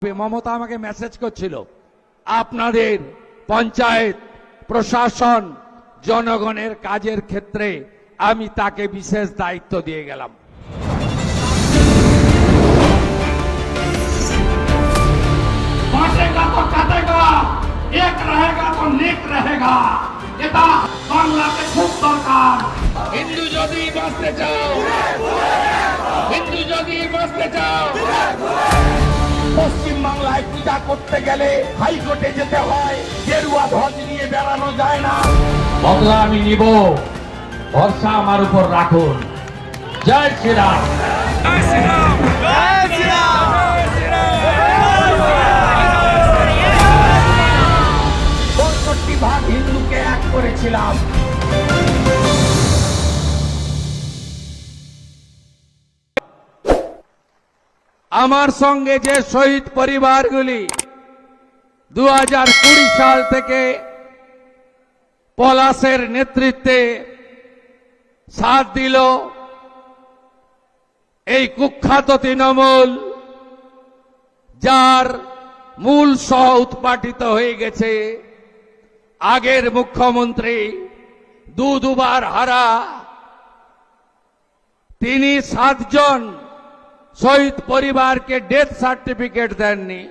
মমতা আমাকে মেসেজ করছিল, আপনাদের পঞ্চায়েত প্রশাসন জনগণের কাজের ক্ষেত্রে আমি তাকে বিশেষ দায়িত্ব দিয়ে গেলাম। বাঁটেगा तो काटेगा, एक रहेगा तो नेक रहेगा, এটা বাংলাতে খুব দরকার। হিন্দু যদি বাঁচতে চাও, হিন্দু যদি বাঁচতে চাও, পশ্চিম বাংলায় পূজা করতে গেলে হাইকোর্টে যেতে হয়, গেরুয়া ধ্বজ নিয়ে বেড়ানো যায় না। বদলা আমি নিব, ভরসা আমার উপর রাখুন। জয় শ্রীরাম। জয় শ্রীরাম। জয় শ্রীরাম। 65% হিন্দুকে এক করেছিলাম। আমার সঙ্গে যে শহীদ পরিবারগুলি 2020 সাল থেকে পলাশের নেতৃত্বে সাথ দিল, এই কুখ্যাত তৃণমূল যার মূল সহ উৎপাটিত হয়ে গেছে, আগের মুখ্যমন্ত্রী দুবার হারা, তিনি 7 জন শহীদ পরিবারকে ডেথ সার্টিফিকেট দেননি,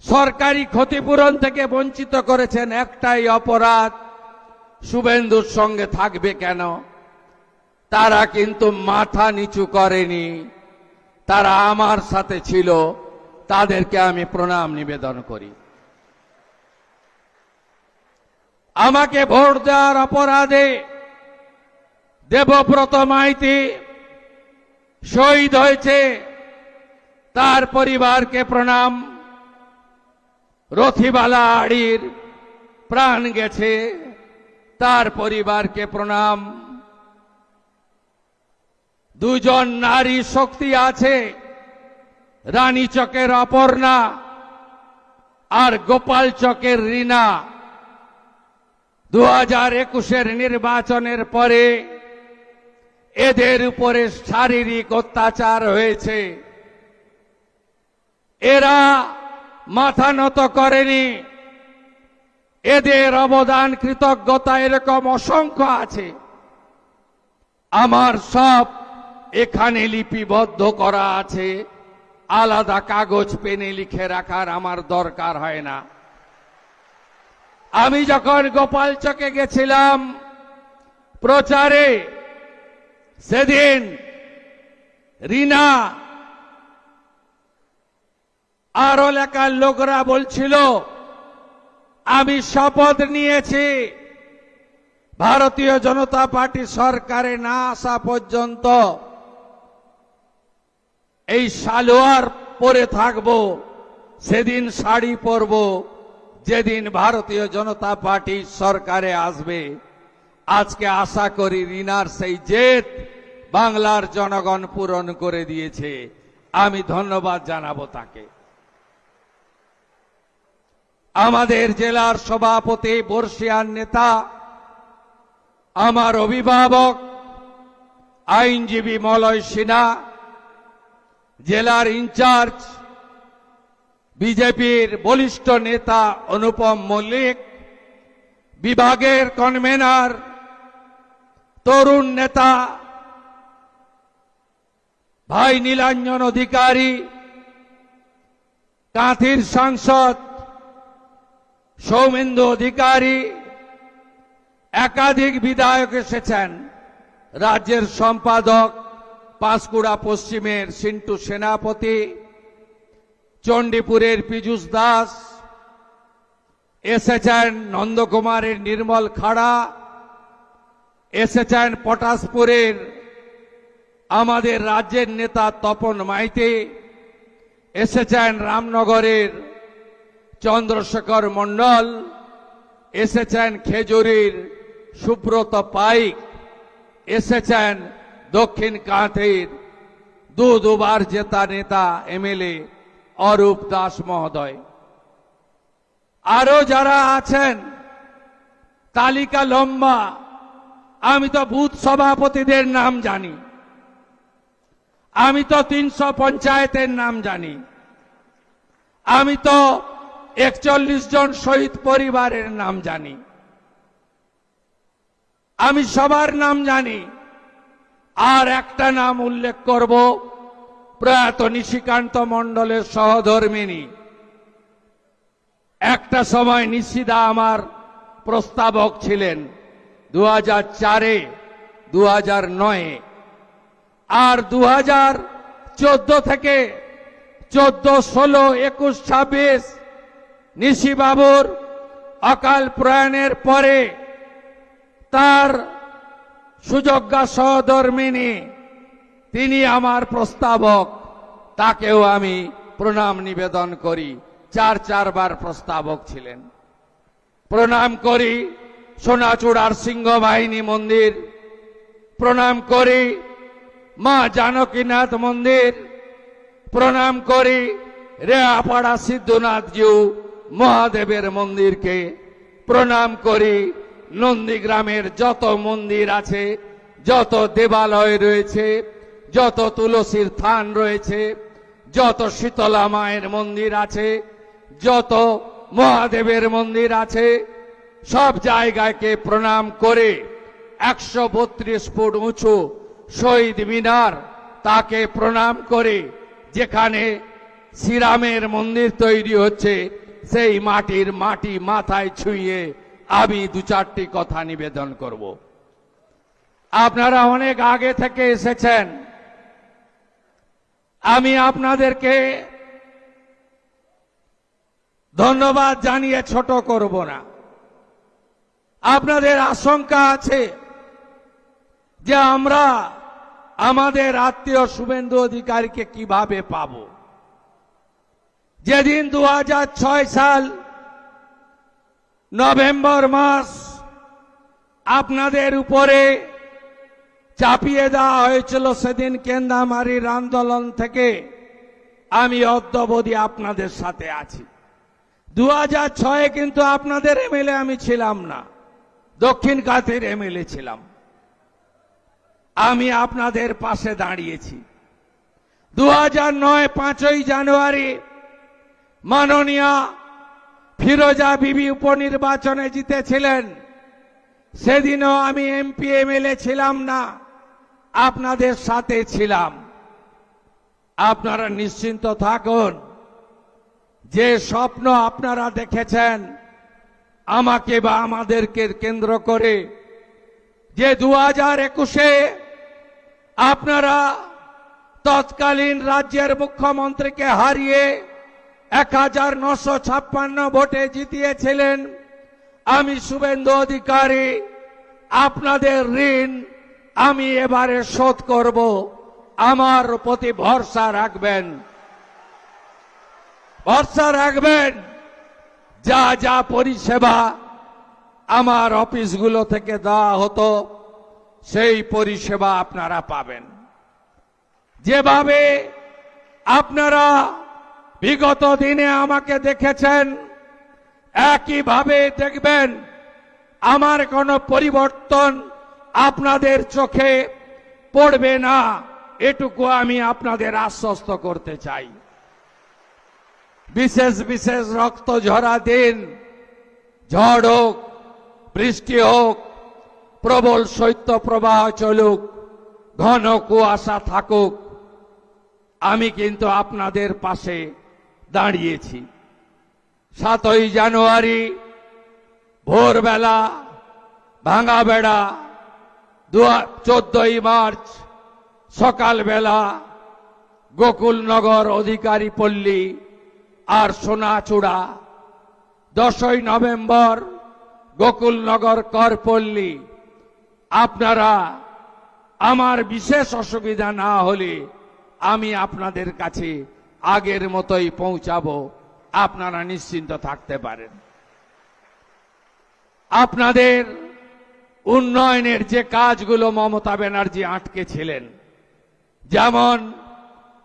সরকারি ক্ষতিপূরণ থেকে বঞ্চিত করেছেন। একটাই অপরাধ, শুভেন্দুর সঙ্গে থাকবে কেন? তারা কিন্তু মাথা নিচু করেনি, তারা আমার সাথে ছিল, তাদেরকে আমি প্রণাম নিবেদন করি। আমাকে ভোট দেওয়ার অপরাধে দেবব্রত মাইতি শহীদ হয়েছে, তার পরিবারকে প্রণাম। রথিবালা আড়ির প্রাণ গেছে, তার পরিবারকে প্রণাম। 2 জন নারী শক্তি আছে, রানীচকের অপর্ণা আর গোপাল চকের রীনা। 2021 নির্বাচনের পরে এদের উপরে শারীরিক অত্যাচার হয়েছে, এরা মাথা নত করেনি। এদের অবদান, কৃতজ্ঞতা এরকম অসংখ্য আছে। আমার সব এখানে লিপিবদ্ধ করা আছে, আলাদা কাগজ পেনে লিখে রাখার আমার দরকার হয় না। আমি যখন গোপাল চকে গেছিলাম প্রচারে, সেদিন রীনা আর এলাকার লোকরা বলছিল, আমি শপথ নিয়েছি ভারতীয় জনতা পার্টি সরকারে না আসা পর্যন্ত এই সালোয়ার পরে থাকব, সেদিন শাড়ি পরব যেদিন ভারতীয় জনতা পার্টি সরকারে আসবে। আজকে আশা করি রীনার সেই জেদ বাংলার জনগণ পূরণ করে দিয়েছে, আমি ধন্যবাদ জানাবো তাকে। আমাদের জেলার সভাপতি, বর্ষিয়ান নেতা, আমার অভিভাবক আইনজীবী মলয় সিনহা, জেলার ইনচার্জ বিজেপির বলিষ্ঠ নেতা অনুপম মল্লিক, বিভাগের কনভেনার তরুণ নেতা ভাই নীলাঞ্জন অধিকারী, কাঁথির সাংসদ সৌমেন্দু অধিকারী, একাধিক বিধায়ক এসেছেন, রাজ্যের সম্পাদক পাঁশকুড়া পশ্চিমের সিন্টু সেনাপতি, চণ্ডীপুরের পীযূষ দাস এসেছেন, নন্দকুমারের নির্মল খাড়া এসেছেন, পটাশপুরের আমাদের রাজ্যের নেতা তপন মাইতি এসেছেন, রামনগরের চন্দ্রশেখর মণ্ডল এসেছেন, খেজুরির সুব্রত পাইক এসেছেন, দক্ষিণ কাঁথির দুবার জেতা নেতা এমএলএ অরূপ দাস মহোদয়। আরো যারা আছেন তালিকা লম্বা, আমি তো বুথ সভাপতিদের নাম জানি। আমি তো 300 পঞ্চায়েতের নাম জানি, আমি তো 41 জন শহীদ পরিবারের নাম জানি, আমি সবার নাম জানি। আর একটা নাম উল্লেখ করব, প্রয়াত নিশিকান্ত মণ্ডলের সহধর্মিণী। একটা সময় নিশিদা আমার প্রস্তাবক ছিলেন 2004-এ, 2009-এ, আর 2014 থেকে 14, 16, 21, 26 নিশিবাবুর অকাল প্রয়াণের পরে তার সুযোগ্যা সহধর্মিণী, তিনি আমার প্রস্তাবক, তাকেও আমি প্রণাম নিবেদন করি। 4 বার প্রস্তাবক ছিলেন। প্রণাম করি সোনাচূড়ার সিংহ বাহিনী মন্দির, প্রণাম করি মা জানকীনাথ মন্দির, প্রণাম করি রেয়াপাড়া সিদ্ধনাথজিউ মহাদেবের মন্দিরকে, প্রণাম করি নন্দীগ্রামের যত মন্দির আছে, যত দেবালয় রয়েছে, যত তুলসীর থান রয়েছে, যত শীতলা মায়ের মন্দির আছে, যত মহাদেবের মন্দির আছে, সব জায়গাকে প্রণাম করে 132 ফুট উঁচু শহীদ মিনার, তাকে প্রণাম করে যেখানে শ্রীরামের মন্দির তৈরি হচ্ছে, সেই মাটির মাটি মাথায় ছুঁয়ে আমি 2-4টি কথা নিবেদন করব। আপনারা অনেক আগে থেকে এসেছেন, আমি আপনাদেরকে ধন্যবাদ জানিয়ে ছোট করব না। আপনাদের আশঙ্কা আছে যে আমরা আমাদের আত্মীয় শুভেন্দু অধিকারীকে কিভাবে পাব। যেদিন 2006 সাল নভেম্বর মাস আপনাদের উপরে চাপিয়ে দেওয়া হয়েছিল, সেদিন কেন্দামারির আন্দোলন থেকে আমি অদ্যাবধি আপনাদের সাথে আছি। 2006-এ কিন্তু আপনাদের এমএলএ আমি ছিলাম না, দক্ষিণ কাঁথির এমএলএ ছিলাম। আমি আপনাদের পাশে দাঁড়িয়েছি। 2009 5ই জানুয়ারি মাননীয়া ফিরোজা বিবি উপনির্বাচনে জিতেছিলেন, সেদিনও আমি এমপি এমএলএ ছিলাম না, আপনাদের সাথে ছিলাম। আপনারা নিশ্চিন্ত থাকুন, যে স্বপ্ন আপনারা দেখেছেন আমাকে বা আমাদেরকে কেন্দ্র করে, যে 2021-এ আপনারা তৎকালীন রাজ্যের মুখ্যমন্ত্রীকে হারিয়ে 1956 ভোটে জিতিয়েছিলেন, আমি শুভেন্দু অধিকারী আপনাদের ঋণ আমি এবারে শোধ করব। আমার প্রতি ভরসা রাখবেন, ভরসা রাখবেন। যা যা পরিষেবা আমার অফিসগুলো থেকে দেওয়া হতো, সেই পরিষেবা আপনারা পাবেন। যেভাবে আপনারা বিগত দিনে আমাকে দেখেছেন, একইভাবে দেখবেন। আমার কোনো পরিবর্তন আপনাদের চোখে পড়বে না, এটুকু আমি আপনাদের আশ্বস্ত করতে চাই। বিশেষ বিশেষ রক্ত ঝরা দিন, ঝড় হোক, বৃষ্টি হোক, প্রবল শৈত্য প্রবাহ চলুক, ঘন কুয়াশা থাকুক, আমি কিন্তু আপনাদের পাশে দাঁড়িয়েছি। 7ই জানুয়ারি ভোরবেলা ভাঙা বেড়া, 14ই মার্চ সকালবেলা গোকুলনগর, অধিকারী পল্লী আর সোনাচূড়া, 10ই নভেম্বর গোকুলনগর করপল্লী। আপনারা আমার বিশেষ অসুবিধা না হলে আমি আপনাদের কাছে আগের মতোই পৌঁছাবো, আপনারা নিশ্চিন্ত থাকতে পারেন। আপনাদের উন্নয়নের যে কাজগুলো মমতা ব্যানার্জি আটকে ছিলেন, যেমন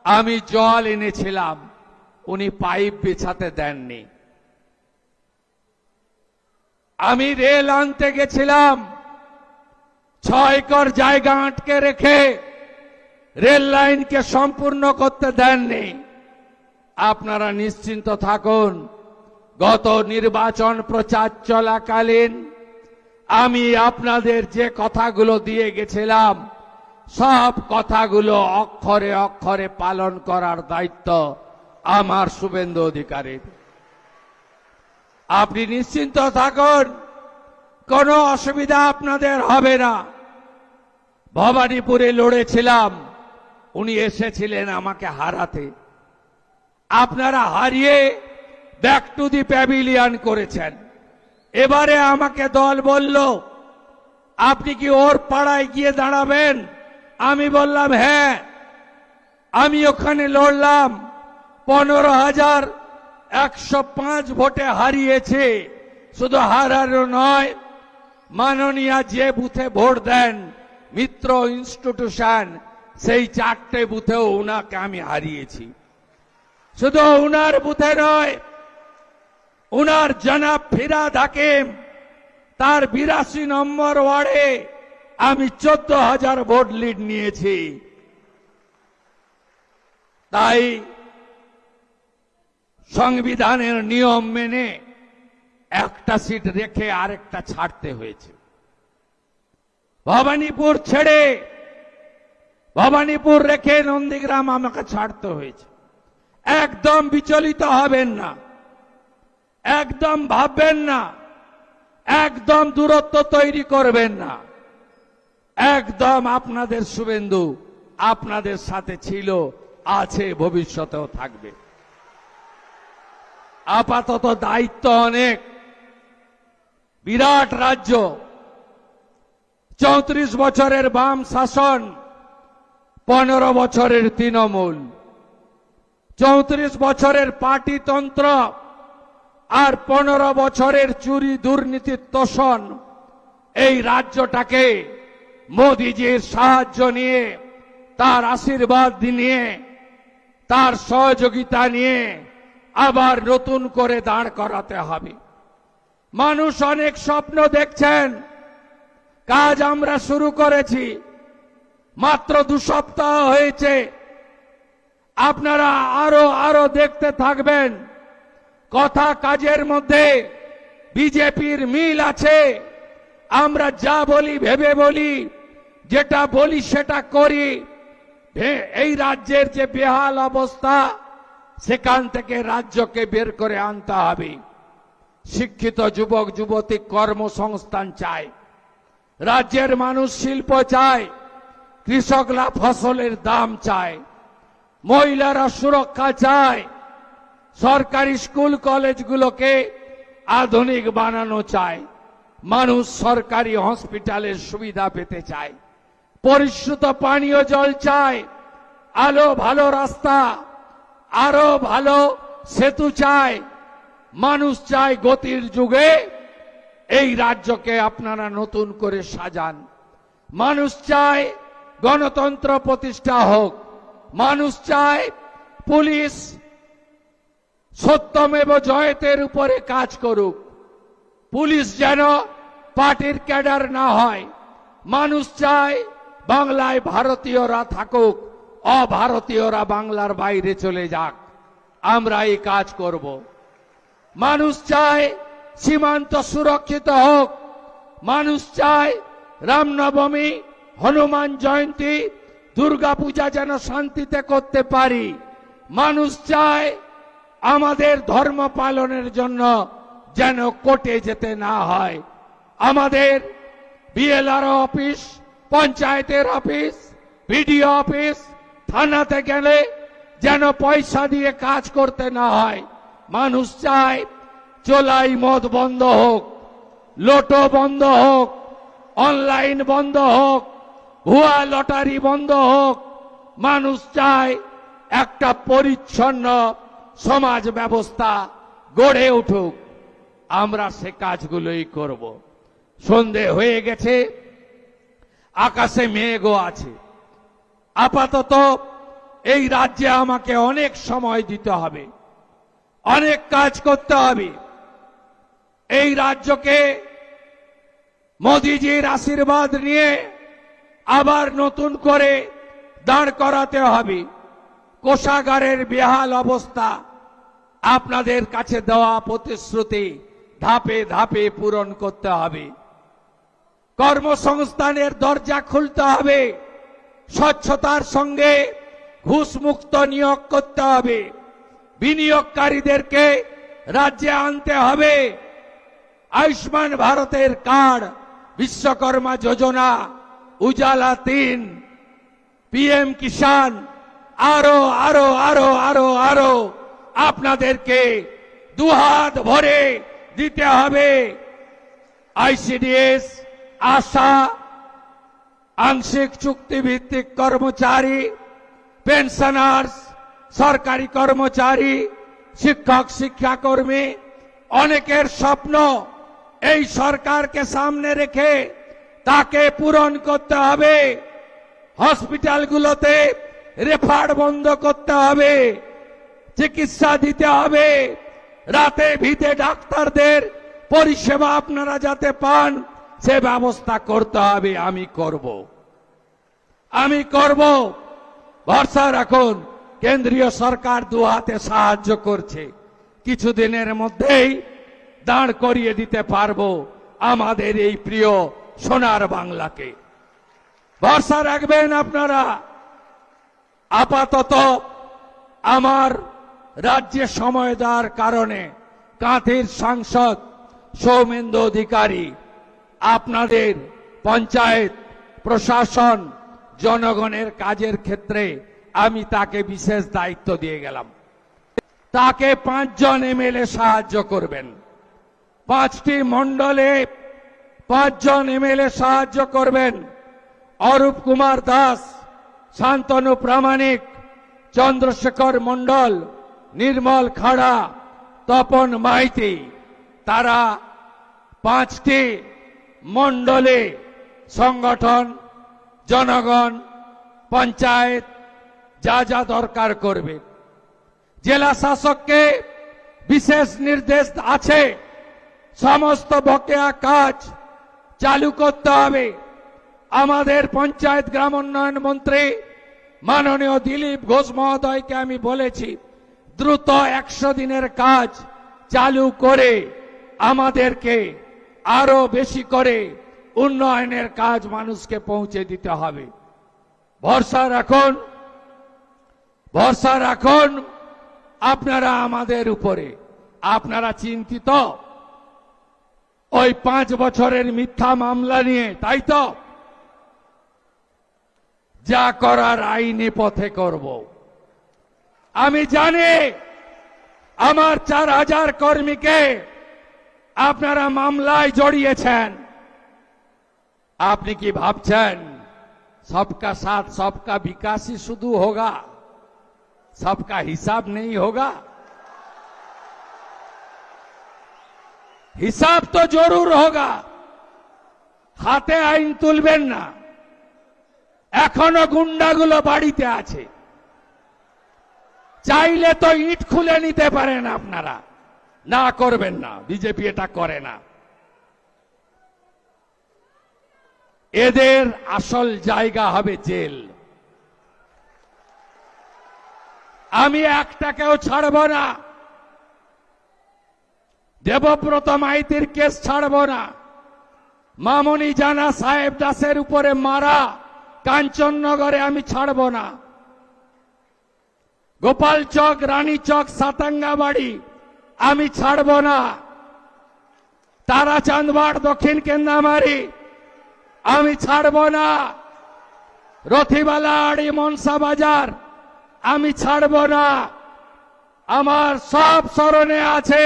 আমি জল এনেছিলাম, উনি পাইপ বিছাতে দেননি। আমি রেল আনতে গেছিলাম, 6 একর জায়গা আটকে রেখে রেল লাইনকে সম্পূর্ণ করতে দেননি। আপনারা নিশ্চিন্ত থাকুন, গত নির্বাচন প্রচার চলাকালীন আমি আপনাদের যে কথাগুলো দিয়ে গেছিলাম সব কথাগুলো অক্ষরে অক্ষরে পালন করার দায়িত্ব আমার শুভেন্দু অধিকারীর। আপনি নিশ্চিন্ত থাকুন, কোনো অসুবিধা আপনাদের হবে না। ভবানীপুরে লড়েছিলাম, উনি এসেছিলেন আমাকে হারাতে। আপনারা হারিয়ে ব্যাক টু দি প্যাভিলিয়ন করেছেন। এবারে আমাকে দল বলল, আপনি কি ওর পাড়ায় গিয়ে দাঁড়াবেন? আমি বললাম হ্যাঁ। আমি ওখানে লড়লাম, 15,105 ভোটে হারিয়েছে। শুধু হারানো নয়, মাননীয় যে বুথে ভোট দেন মিত্র ইনস্টিটিউশন, সেই 4টে বুথেও উনাকে আমি হারিয়েছি। শুধু উনার বুথে নয়, উনার জনাব ফিরাদ হাকিম, তার 82 নম্বর ওয়ার্ডে আমি 14,000 ভোট লিড নিয়েছি। তাই সংবিধানের নিয়ম মেনে একটা সিট রেখে আরেকটা ছাড়তে হয়েছে। ভবানীপুর ছেড়ে, ভবানীপুর রেখে নন্দীগ্রাম আমাকে ছাড়তে হয়েছে। একদম বিচলিত হবেন না, একদম ভাববেন না, একদম দূরত্ব তৈরি করবেন না। একদম আপনাদের শুভেন্দু আপনাদের সাথে ছিল, আছে, ভবিষ্যতেও থাকবে। আপাতত দায়িত্ব অনেক, বিরাট রাজ্য, 34 বছরের বাম শাসন, 15 বছরের তৃণমূল, 34 বছরের পার্টিতন্ত্র আর 15 বছরের চুরি দুর্নীতির তোষণ। এই রাজ্যটাকে মোদিজির সাহায্য নিয়ে, তার আশীর্বাদ নিয়ে, তার সহযোগিতা নিয়ে আবার নতুন করে দাঁড় করাতে হবে। মানুষ অনেক স্বপ্ন দেখছেন, কাজ আমরা শুরু করেছি, মাত্র 2 সপ্তাহ হয়েছে। আপনারা আরো দেখতে থাকবেন। কথা কাজের মধ্যে বিজেপির মিল আছে। আমরা যা বলি ভেবে বলি, যেটা বলি সেটা করি। এই রাজ্যের যে বেহাল অবস্থা, সেখান থেকে রাজ্যকে বের করে আনতে হবে। শিক্ষিত যুবক যুবতী কর্মসংস্থান চায়, রাজ্যের মানুষ শিল্প চায়, কৃষকরা ফসলের দাম চায়, মহিলারা সুরক্ষা চায়, সরকারি স্কুল কলেজগুলোকে আধুনিক বানানো চায়, মানুষ সরকারি হসপিটালের সুবিধা পেতে চায়, পরিশুদ্ধ পানীয় জল চায়, আলো ভালো রাস্তা, আরো ভালো সেতু চায়। মানুষ চায় গতির যুগে এই রাজ্যকে আপনারা নতুন করে সাজান। মানুষ চায় গণতন্ত্র প্রতিষ্ঠা হোক। মানুষ চায় পুলিশ সত্যমেব জয়তের উপরে কাজ করুক। পুলিশ যেন পার্টির ক্যাডার না হয়। মানুষ চায় বাংলায় ভারতীয়রা থাকুক, অভারতীয়রা বাংলার বাইরে চলে যাক। আমরা এই কাজ করব। মানুষ চায় সীমান্ত সুরক্ষিত হোক। মানুষ চায় রামনবমী, হনুমান জয়ন্তী, দুর্গাপূজা যেন শান্তিতে করতে পারি। মানুষ চায় আমাদের ধর্ম পালনের জন্য যেন কোর্টে যেতে না হয়। আমাদের বিএলআরও অফিস, পঞ্চায়েতের অফিস, বিডিও অফিস, থানাতে গেলে যেন পয়সা দিয়ে কাজ করতে না হয়। মানুষ চায় চোলাই মদ বন্ধ হোক, লোটো বন্ধ হোক, অনলাইন বন্ধ হোক, ভুয়া লটারি বন্ধ হোক। মানুষ চায় একটা পরিচ্ছন্ন সমাজ ব্যবস্থা গড়ে উঠুক। আমরা সে কাজগুলোই করব। সন্ধে হয়ে গেছে, আকাশে মেঘও আছে। আপাতত এই রাজ্যে আমাকে অনেক সময় দিতে হবে, অনেক কাজ করতে হবে। এই রাজ্যকে মোদিজির আশীর্বাদ নিয়ে আবার নতুন করে দাঁড় করাতে হবে। কোষাগারের বেহাল অবস্থা, আপনাদের কাছে দেওয়া প্রতিশ্রুতি ধাপে ধাপে পূরণ করতে হবে। কর্মসংস্থানের দরজা খুলতে হবে। স্বচ্ছতার সঙ্গে ঘুষমুক্ত নিয়োগ করতে হবে। বিনিয়োগকারীদেরকে রাজ্যে আনতে হবে। আয়ুষ্মান ভারতের কার্ড, বিশ্বকর্মা যোজনা, উজালা 3, পিএম কিষাণ, আরো আরো আরো আরো আরো আপনাদেরকে দুহাত ভরে দিতে হবে। আইসিডিএস, আশা, আংশিক চুক্তিভিত্তিক কর্মচারী, পেনশনার্স, সরকারি কর্মচারী, শিক্ষক শিক্ষাকর্মী, অনেকের স্বপ্ন এই সরকারকে সামনে রেখে তাকে পূরণ করতে হবে। হসপিটালগুলোতে রেফার বন্ধ করতে হবে, চিকিৎসা দিতে হবে। রাতে ভিতে ডাক্তারদের পরিষেবা আপনারা যাতে পান সে ব্যবস্থা করতে হবে। আমি করব। ভরসা রাখুন, কেন্দ্রীয় সরকার দু হাতে সাহায্য করছে। কিছুদিনের মধ্যেই দাঁড় করিয়ে দিতে পারবো আমাদের এই প্রিয় সোনার বাংলাকে। ভরসা রাখবেন আপনারা। আপাতত আমার রাজ্যে সময় দেওয়ার কারণে কাঁথির সাংসদ সৌমেন্দু অধিকারী আপনাদের পঞ্চায়েত প্রশাসন জনগণের কাজের ক্ষেত্রে আমি তাকে বিশেষ দায়িত্ব দিয়ে গেলাম। তাকে 5 জন এমএলএ সাহায্য করবেন। 5টি মণ্ডলে 5 জন এমএলএ সাহায্য করবেন। অরূপ কুমার দাস, শান্তনু প্রামাণিক, চন্দ্রশেখর মণ্ডল, নির্মল খাড়া, তপন মাইতি, তারা 5টি মণ্ডলে সংগঠন, জনগণ, পঞ্চায়েত যা যা দরকার করবে। জেলা শাসককে বিশেষ নির্দেশ আছে, সমস্ত বকেয়া কাজ চালু করতে হবে। আমাদের পঞ্চায়েত গ্রাম উন্নয়ন মন্ত্রী মাননীয় দিলীপ ঘোষ মহোদয়কে আমি বলেছি, দ্রুত 100 দিনের কাজ চালু করে আমাদেরকে আরো বেশি করে উন্নয়নের কাজ মানুষকে পৌঁছে দিতে হবে। ভরসা রাখুন আপনারা আমাদের উপরে। আপনারা চিন্তিত ওই 5 বছরের মিথ্যা মামলা নিয়ে, তাই তো? যা করার আইনি পথে করব। আমি জানি আমার 4000 কর্মীকে আপনারা মামলায় জড়িয়েছেন। আপনি কি ভাবছেন सबका साथ सबका विकास ही शुरू होगा, सबका हिसाब नहीं होगा? हिसाब तो जरूर होगा। হাতে আইন তুলবেন না। এখনো গুন্ডাগুলো বাড়িতে আছে, চাইলে তো ইট খুলে নিতে পারেন আপনারা। না করবেন না, বিজেপি এটা করে না। এদের আসল জায়গা হবে জেল। আমি একটাকেও ছাড়ব না। দেবব্রত মাইতির কেস ছাড়ব না। মামনি জানা সাহেব দাসের উপরে মারা কাঞ্চননগরে আমি ছাড়ব না। গোপাল চক, রানী চক, সাতাঙ্গাবাড়ি আমি ছাড়ব না। তারাচাঁদবাড়, দক্ষিণ কেন্দামারি আমি ছাড়ব না। রথিবালা, আড়ি, মনসা বাজার আমি ছাড়ব না। আমার সব স্মরণে আছে,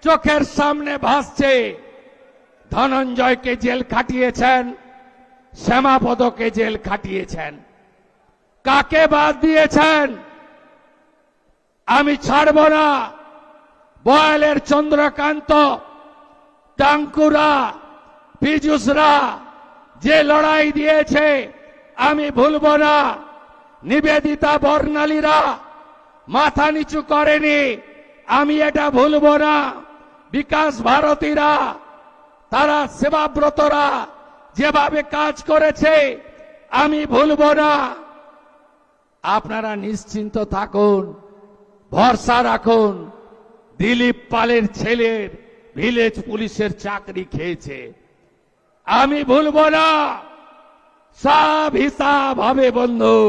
চোখের সামনে ভাসছে। ধনঞ্জয়কে জেল খাটিয়েছেন, শ্যামাপদকে জেল খাটিয়েছেন। কাকে বাদ দিয়েছেন? আমি ছাড়ব না। বয়ালের চন্দ্রকান্ত, টাঙ্কুরা, পীযুষরা যে লড়াই দিয়েছে আমি ভুলব না। নিবেদিতা, বর্ণালীরা মাথা নিচু করেনি, আমি এটা ভুলব না। বিকাশ ভারতীরা, তারা সেবাব্রতরা যেভাবে কাজ করেছে আমি ভুলব না। আপনারা নিশ্চিন্ত থাকুন, ভরসা রাখুন। দিলীপ পালের ছেলের ভিলেজ পুলিশের চাকরি খেয়েছে, আমি ভুলবো না। সব হিসাব হবে বন্ধু,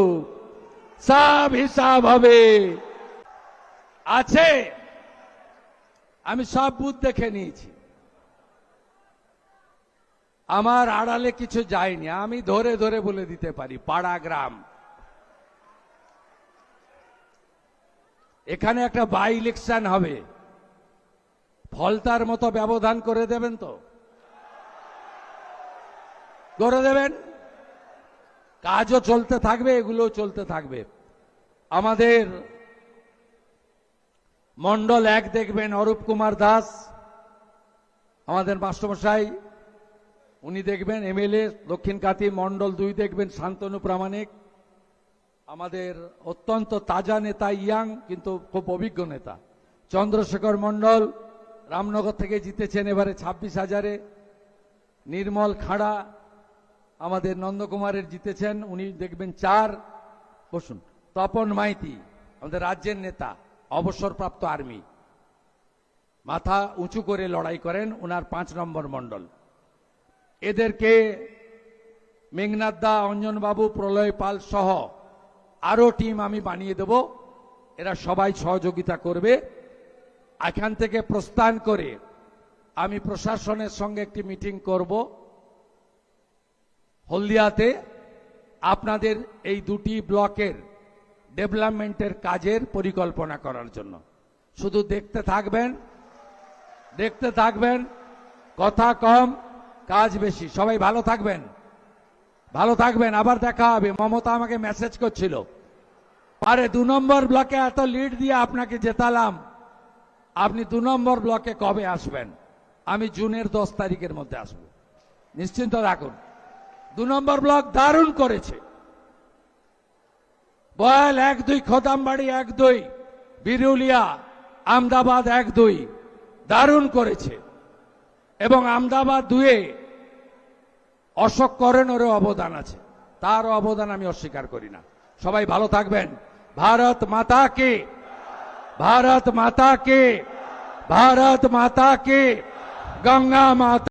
সব হিসাব হবে। আছে, আমি সব বুথ দেখে নিয়েছি। আমার আড়ালে কিছু যায়নি, আমি ধরে ধরে বলে দিতে পারি। পাড়া গ্রাম, এখানে একটা বাই ইলেকশন হবে, ফলতার মতো ব্যবধান করে দেবেন তো? করে দেবেন। কাজও চলতে থাকবে, এগুলোও চলতে থাকবে। আমাদের মন্ডল 1 দেখবেন অরূপ কুমার দাস, আমাদের মাস্টারমশাই, উনি দেখবেন এমএলএ দক্ষিণ কাতি। মন্ডল 2 দেখবেন শান্তনু প্রামাণিক, আমাদের অত্যন্ত তাজা নেতা, ইয়াং কিন্তু খুব অভিজ্ঞ নেতা। চন্দ্রশেখর মন্ডল রামনগর থেকে জিতেছেন এবারে 26,000-এ। নির্মল খাড়া আমাদের নন্দকুমারের জিতেছেন, উনি দেখবেন 4। বসুন। তপন মাইতি আমাদের রাজ্যের নেতা, অবসরপ্রাপ্ত আর্মি, মাথা উঁচু করে লড়াই করেন, ওনার 5 নম্বর মন্ডল। এদেরকে মেঘনাথ দা, অঞ্জন বাবু, প্রলয় পাল সহ আরো টিম আমি বানিয়ে দেব, এরা সবাই সহযোগিতা করবে। এখান থেকে প্রস্থান করে আমি প্রশাসনের সঙ্গে একটি মিটিং করব হলদিয়াতে, আপনাদের এই 2টি ব্লকের ডেভেলপমেন্টের কাজের পরিকল্পনা করার জন্য। শুধু দেখতে থাকবেন, দেখতে থাকবেন, কথা কম কাজ বেশি। সবাই ভালো থাকবেন, ভালো থাকবেন। আবার দেখা হবে। মমতা আমাকে মেসেজ করছিল, আরে 2 নম্বর ব্লকে এত লিড দিয়ে আপনাকে জেতালাম, আপনি 2 নম্বর ব্লকে কবে আসবেন? আমি জুনের 10 তারিখের মধ্যে আসব, নিশ্চিন্ত রাখুন। 2 নম্বর ব্লক দারুণ করেছে। বয়াল 1-2, খোদামবাড়ি 1-2, বিরুলিয়া, আমদাবাদ 1-2 দারুণ করেছে। এবং আমদাবাদ 2-এ অশোক করেনেরও অবদান আছে, তারও অবদান আমি অস্বীকার করি না। সবাই ভালো থাকবেন। ভারত মাতা কে, ভারত মাতা কে, ভারত মাতা কে, গঙ্গা মাতা।